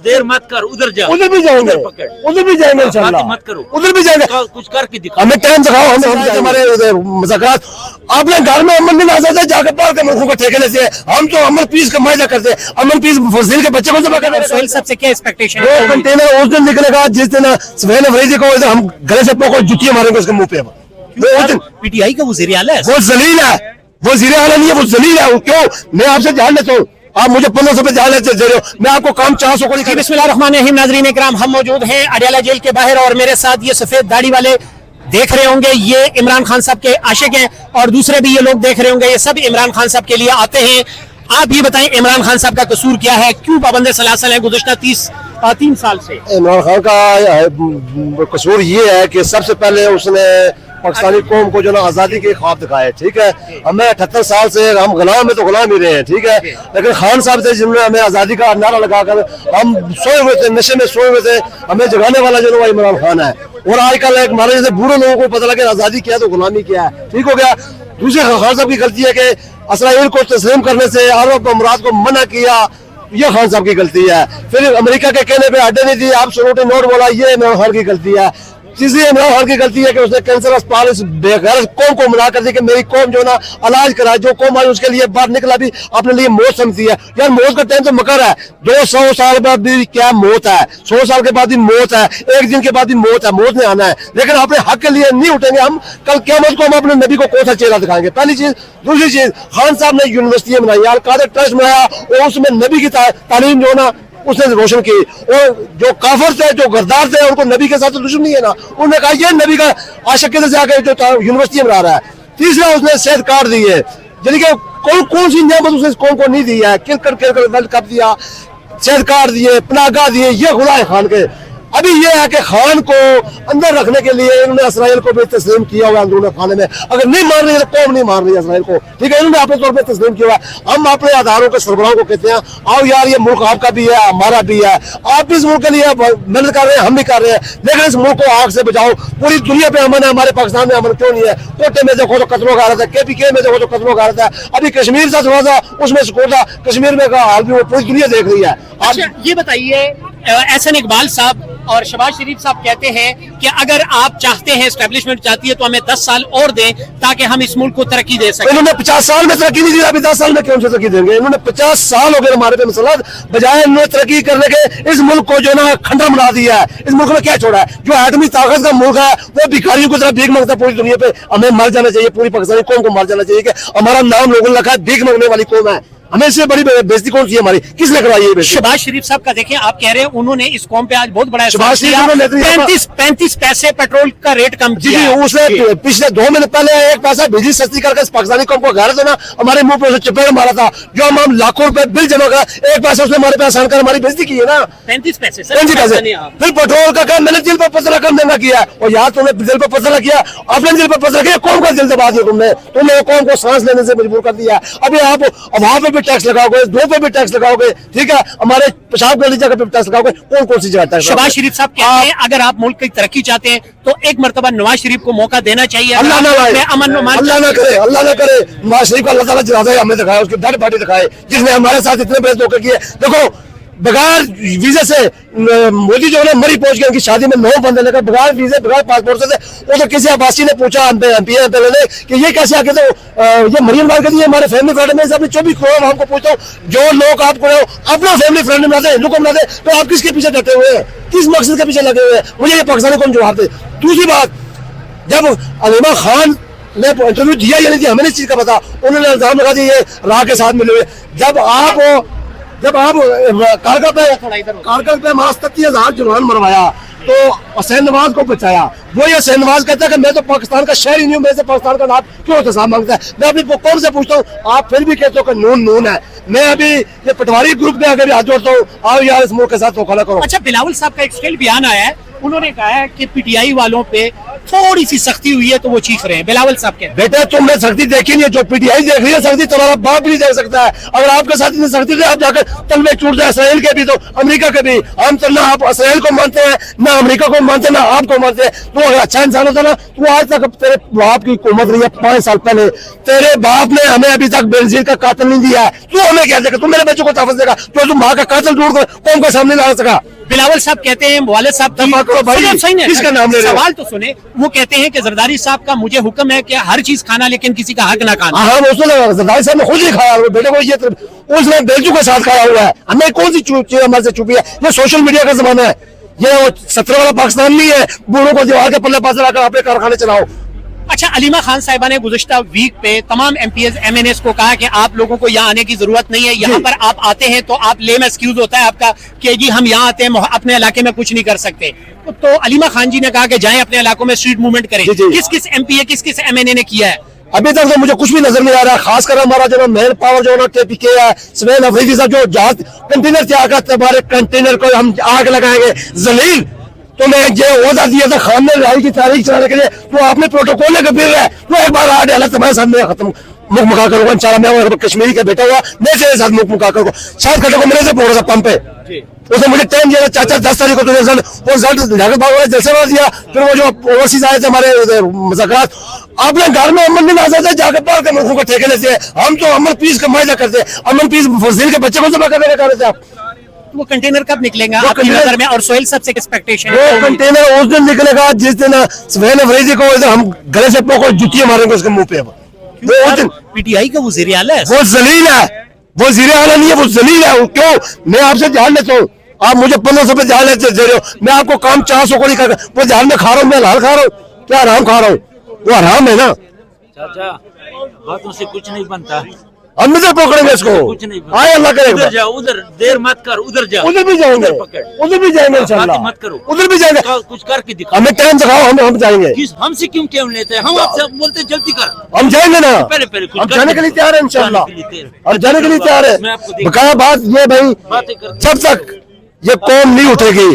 देर मत कर, उधर जा, उधर भी जाएंगे, उधर भी जाएंगे इंशाल्लाह, मत करो, उधर भी जाएंगे, कुछ करके दिखाओ, हमें टाइम दिखाओ, हमें हमारे मुज़ाकरात। आपने घर में अमन नहीं ला सकते, जाकर बाहर के मुल्कों को ठेके लेते हैं। हम तो अमन पीस का मायदा करते हैं, अमन पीस फजील के बच्चे को जमा करते हैं। सबसे क्या एक्सपेक्टेशन वो है? कंटेनर उस दिन निकलेगा जिस दिन सुहेल अफरीदी को इधर हम गले से पकड़ जुतियां मारेंगे उसके मुंह पे। वो उस दिन पीटीआई का वज़ीर आला है, वो जलील है, वो ज़ीरे आला नहीं है, वो जलील है। क्यों? मैं आपसे जान लेता हूँ, आप मुझे 1500 पे जान लेते दे रहे हो, मैं आपको काम 400 को नहीं। बिस्मिल्लाहिर्रहमानिर्रहीम। नाज़रीन इकराम, हम मौजूद हैं अडयाला जेल के बाहर और मेरे साथ ये सफेद दाढ़ी वाले देख रहे होंगे, ये इमरान खान साहब के आशिक हैं और दूसरे भी ये लोग देख रहे होंगे, ये सब इमरान खान साहब के लिए आते हैं। आप ये बताएं इमरान खान साहब का कसूर क्या है, क्यों पाबंद सलासल है गुज़श्ता 3 साल से? इमरान खान का कसूर ये है कि सबसे पहले उसने पाकिस्तानी कौम को जो ना आज़ादी के ख्वाब दिखाए, ठीक है। हमें 78 साल से हम गुलाम में तो गुलाम ही रहे हैं, ठीक है, लेकिन खान साहब थे जिन्होंने हमें आज़ादी का नारा लगाकर, हम सोए हुए थे, नशे में सोए हुए थे, हमें जगाने वाला जो वो इमरान खान है। और आजकल एक हमारे जैसे बूढ़े लोगों को पता लगे आज़ादी क्या है तो गुलामी क्या है, ठीक हो गया। दूसरे खान साहब की गलती है कि इसराइल को तस्लीम करने से अरब अमरात को मना किया, ये खान साहब की गलती है। फिर अमेरिका के कहने पे अड्डे नहीं दिए, आप सरोटे नोट बोला, ये इमरान खान की गलती है। तीसरी इमरान खान की गलती है कि उसने कैंसर अस्पताल इस बेगैर कौम को मना कर दी कि मेरी कौम जो ना इलाज कराए, जो कौम आई उसके लिए बाहर निकला भी अपने लिए मौत समझती है। यार मौत का टाइम तो मकर है, 200 साल बाद भी क्या मौत है, 100 साल के बाद भी मौत है, एक दिन के बाद भी मौत है, मौत ने आना है, लेकिन अपने हक के लिए नहीं उठेंगे हम। कल क़यामत को हम अपने नबी को कौन सा चेहरा दिखाएंगे, पहली चीज। दूसरी चीज, खान साहब ने यूनिवर्सिटी बनाई, अल कादर ट्रस्ट बनाया और उसमें नबी की तालीम जो ना उसने रोशन की। और जो काफर थे, जो गद्दार थे, उनको नबी के साथ तो दुश्मनी है ना, उन्होंने कहा ये नबी का आशिक से आकर जो यूनिवर्सिटी बना रहा है। तीसरा, उसने सेहत कार्ड दी है, यानी कि कौन सी नियामत उसने कौन को नहीं दी है। क्रिकेट वर्ल्ड कप दिया, सेहत कार्ड दिए, पनाहगाह दिए, ये खुदा है खान के। अभी ये है कि खान को अंदर रखने के लिए इन्होंने इसराइल को भी तस्लीम किया हुआ अंदरून खाने में। अगर नहीं मान रही है तो कौम नहीं मान रही है इसराइल को, ठीक है, इन्होंने अपने तौर पे तस्लीम किया हुआ। हम अपने आधारों के सरबराहों को कहते हैं, आओ यार ये मुल्क आपका भी है, हमारा भी है, आप भी इस मुल्क के लिए मेहनत कर रहे हैं, हम भी कर रहे हैं, लेकिन इस मुल्क को आग से बचाओ। पूरी दुनिया पे अमन है, हमारे पाकिस्तान में अमन क्यों नहीं है? कोटे में देखो तो कत्लों का हालत है, KPK में देखो तो कत्लों का हालत है, अभी कश्मीर से थोड़ा सा उसमें सुकून था, कश्मीर में का हाल भी वो पूरी दुनिया देख रही है। अच्छा ये बताइए, एहसन इकबाल साहब और शहबाज शरीफ साहब कहते हैं कि अगर आप चाहते हैं, एस्टेब्लिशमेंट चाहती है तो हमें 10 साल और दें ताकि हम इस मुल्क को तरक्की दे सकें। इन्होंने 50 साल में तरक्की नहीं दी, अभी 10 साल में क्यों से तरक्की देंगे? इन्होंने 50 साल हो गए हमारे पे मसलत, बजाय इन्होंने तरक्की करने के इस मुल्क को जो ना खंडर बना दिया है। इस मुल्क में क्या छोड़ा है? जो एटमी ताकत का मुल्क है वो भिखारियों की तरह भीख मांगता है पूरी दुनिया पे। हमें मर जाना चाहिए, पूरी पाकिस्तानी कौम को मर जाना चाहिए कि हमारा नाम लोगों ने रखा है भीख मांगने वाली कौम है। हमें इससे बड़ी बेइज्जती कौन सी है हमारी? किसने करवाई है? शहबाज शरीफ साहब का देखें, आप कह रहे हैं उन्होंने इस कौम पे आज बहुत बड़ा शहबाज शरीफ 35 पैसे पेट्रोल का रेट कम किया। जी, उसने पिछले 2 महीने पहले 1 पैसा बिजली सस्ती करके पाकिस्तानी कौम को गैरत देना हमारे मुंह पे चपेट मारा था। जो हम लाखों रुपए बिल जमा करा, 1 पैसा उसने हमारे पे आसान कर हमारी बेइज्जती की है ना। 35 पैसे 35 पैसे। फिर पेट्रोल का काम मैंने दिल पर पत्थर कम देना किया, और यार तुमने दिल पर पत्थर किया, अपने दिल पर पत्थर किया, कौम का दिल दबा दिया तुमने कौम को सांस लेने से मजबूर कर दिया। अभी आप हवा पे भी टैक्स लगाओगे, पे भी टैक्स लगाओगे, ठीक है, हमारे पेशाब गली जगह पे टैक्स लगाओगे, कौन सी जगह टैक्स? शहबाज शरीफ साहब कहते हैं अगर आप मुल्क की तरक्की चाहते हैं तो एक मरतबा नवाज शरीफ को मौका देना चाहिए। अल्लाह ना करे, अमन अल्लाह ना करे, अल्लाह ना करे। नवाज शरीफ का अल्लाह ताला जनाजा हमें दिखाया, उसकी डेड बॉडी दिखाए, जिसने हमारे साथ इतने बड़े धोखे किए। देखो बगैर वीजे से मोदी जो है मरी पहुंच गए, उनकी शादी में 9 बंदे लेकर बगैर वीजे बगैर पासपोर्ट से। वो तो किसी आवासी ने पूछा MP ने कि ये कैसे आके, तो ये मरियम लाल कहती है हमारे फैमिली फ्रेंड में से अपने 24 करोड़ हमको पूछता हूँ, जो लोग आपको अपना फैमिली फ्रेंड बनाते हैं, हिंदू को बनाते, तो आप किसके पीछे डटे हुए हैं, किस मकसद के पीछे लगे हुए हैं? मुझे ये पाकिस्तानी कौन जवाब दे। दूसरी बात, जब अलीमा खान ने इंटरव्यू दिया या नहीं दिया हमें इस चीज का पता, उन्होंने इल्जाम लगा दिया राह के साथ मिले हुए। जब आप कारगिल पे हमारा 37,000 जवान मरवाया तो हुसैन नवाज को बचाया, वो ये हुसैन नवाज कहता है कि मैं तो पाकिस्तान का शहरी नहीं हूँ, मेरे से पाकिस्तान का नाम क्यों एहतसाब मांगता है? मैं अपनी कौन से पूछता हूँ, आप फिर भी कहते हो कि नून है। मैं अभी ये पटवारी ग्रुप में अगर हाथ जोड़ता हूँ, आओ यार इस मुल्क के साथ धोखा ना करो। अच्छा बिलावल साहब का एक स्टिल बयान आया है उन्होंने कहा है कि पीटीआई वालों पे थोड़ी सी सख्ती हुई है तो वो चीख रहे हैं। बिलावल साहब कहते बेटा तुमने सख्ती देखी नहीं है, जो पीटीआई देख रही है सख्ती तुम्हारा बाप भी नहीं देख सकता है। अगर आपके साथ इतनी सख्ती थी आप जाकर तलवे टूट जाए, इसराइल के भी तो अमेरिका के भी। हम तो ना आप इसराइल को मानते हैं, ना अमेरिका को मानते हैं, ना आपको मानते हैं। तू अगर अच्छा इंसान होता ना तो आज तक तेरे बाप की हुकूमत रही है 5 साल पहले, तेरे बाप ने हमें अभी तक बेनजीर का कातिल नहीं दिया है। तू हमें क्या देगा? तू मेरे बच्चों को तहफ़्फ़ुज़ देगा तो तुम माँ का कातिल ढूंढ कर कौम के सामने ला सका। बिलावल साहब कहते हैं, वालिद साहब किसका नाम ले रहे हो? सवाल तो सुने। वो कहते हैं कि जरदारी साहब का मुझे हुक्म है कि हर चीज खाना लेकिन किसी का हक ना खाना। हाँ उसने जरदारी साहब ने खुद ही खाया, वो बेटे को ये उसने बेलचू के साथ खाया हुआ है। हमें कौन सी चीज हमारे से छुपी है? ये सोशल मीडिया का जमाना है, ये वो 17 वाला पाकिस्तान नहीं है बूढ़ों को दीवार के पल्ले पास लाकर अपने कारखाने चलाओ। अच्छा, अलीमा खान साहिबा ने गुज़श्ता वीक पे तमाम एमपीएस एमएनएस को कहा कि आप लोगों को यहाँ आने की जरूरत नहीं है, यहाँ पर आप आते हैं तो आप लेम एक्सक्यूज होता है आपका कि जी हम यहाँ आते हैं अपने इलाके में कुछ नहीं कर सकते। तो अलीमा खान जी ने कहा कि जाएं अपने इलाकों में स्ट्रीट मूवमेंट करें। किस किस एमपीए किस किस एमएनए ने किया है? अभी तक तो मुझे कुछ भी नजर नहीं आ रहा। खासकर हमारा जो मेन पावर जो केपीके है, सुहैल अफरीदी साहब जो जहाज कंटेनर से आकर हमारे कंटेनर को हम आग लगाएंगे जलील। तो मैं ये ओहदा दिया था खान ने लड़ाई की तारीख चलाने के लिए, तो आपने प्रोटोकॉल लेकर फिर रहा है। तो एक बार आठ हालत तुम्हारे सामने खत्म मुख मुखा करूंगा इंशाल्लाह। मैं कश्मीरी का बेटा हुआ, मैं तेरे साथ मुख मुखा करूंगा। शायद खटे को मेरे से बोल रहा पंप पे उसने मुझे टाइम दिया चाचा 10 तारीख को, तो रिजल्ट जैसे दिया। फिर वो जो ओवरसीज आए थे हमारे मुज़ाकरात, अपने घर में अमन नहीं ला सकते, जाकर बाहर के मुल्कों को ठेके लेते हैं। हम तो अमन पीस का मायदा करते हैं, अमन पीस फजील के बच्चे को जमा करने का रहे थे आप। वो कंटेनर कब निकलेगा आपकी नजर में? और सोहेल साहब से एक्सपेक्टेशन है? वो कंटेनर उस दिन निकलेगा जिस दिन सुहैल अफरीदी को इधर हम गले से पोको जुतियां मारेंगे उसके मुंह पे। वो उस दिन पीटीआई का वज़ीर आला है, वो जलील है, वो वज़ीर आला नहीं है, वो जलील है। क्यों? मैं आपसे ध्यान लेता हूँ, आप मुझे 1500 पे ध्यान लेते दे रहे हो, मैं आपको काम 400 को नहीं कर रहा। वो ध्यान में खा रहा हूँ, मैं लाल खा रहा हूँ, क्या हराम खा रहा हूँ? वो हराम है ना। चाचा बातों से कुछ नहीं बनता, हम इधर पकड़ेंगे इसको, कुछ नहीं आए अल्लाह करेगा। उधर जाओ, उधर देर मत कर, उधर जाओ, उधर भी जाएंगे, उधर भी जाएंगे इंशाल्लाह, मत करो, उधर भी जाएंगे। कुछ करके दिखाओ, हमें टाइम दिखाओ, हम जाएंगे। हमसे क्यों क्यों लेते हैं? हम आपसे बोलते जल्दी कर, हम जाएंगे ना, पहले हम जाने के लिए तैयार है इंशाल्लाह, हम जाने के लिए तैयार है। बकाया बात ये भाई, जब तक ये कौम नहीं उठेगी,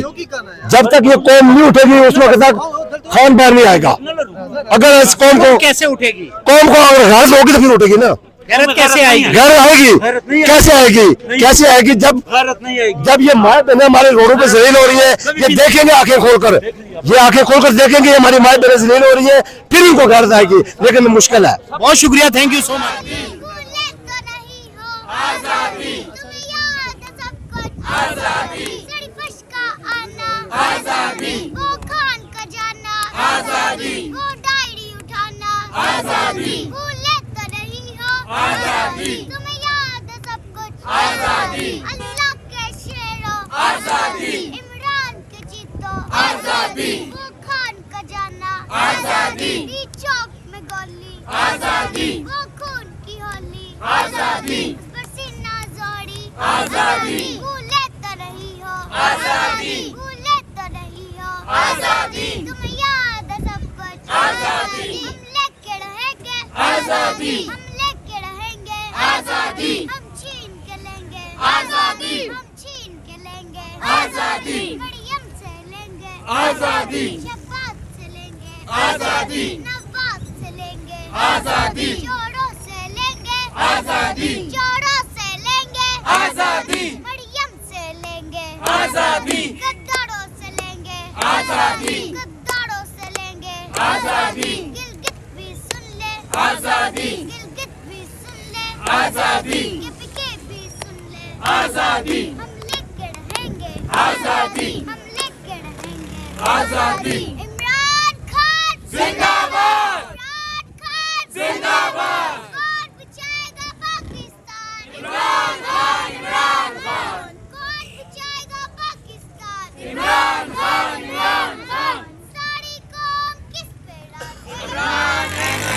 जब तक ये कौम नहीं उठेगी उस वक्त तक खान बाहर नहीं आएगा। अगर इस कौम को कैसे उठेगी? कौम को अगर गैरत होगी तो फिर उठेगी ना। गैरत कैसे आएगी? गैरत आएगी, कैसे आएगी? कैसे आएगी? जब नहीं आएगी, जब ये माए बहनें हमारे रोडों पे जलील हो रही है, ये देखेंगे आंखें खोलकर, ये आंखें खोलकर देखेंगे हमारी माए बहनें जलील हो रही है, फिर इनको गैरत आएगी। लेकिन मुश्किल है। बहुत शुक्रिया, थैंक यू सो मच। तुम्हें याद है सब कुछ आजादी, अल्लाह के शेरों आजादी, इमरान के चीतों आजादी, वो खान का जाना आजादी, चौक में गोली आजादी, वो खून की होली आजादी, पसीना जोड़ी आजादी, भूले तो रही हो आजादी, भूले तो रही हो आजादी, तुम्हें याद है सब कुछ आजादी, हम लेके रहेंगे आजादी, आजादी, हम छीन के लेंगे आजादी, हम छीन के लेंगे आजादी, मरियम से लेंगे आजादी, शबाब से लेंगे आजादी, नवाब से लेंगे आजादी, जोड़ों से लेंगे आजादी, जोड़ों से लेंगे आजादी, मरियम से लेंगे आजादी, गद्दारों से लेंगे आजादी, गद्दारों से लेंगे आजादी, गिलगित भी सुन ले आजादी, आजादी, भी सुन ले आजादी, हम लेके रहेंगे आजादी, हम लेके रहेंगे आजादी।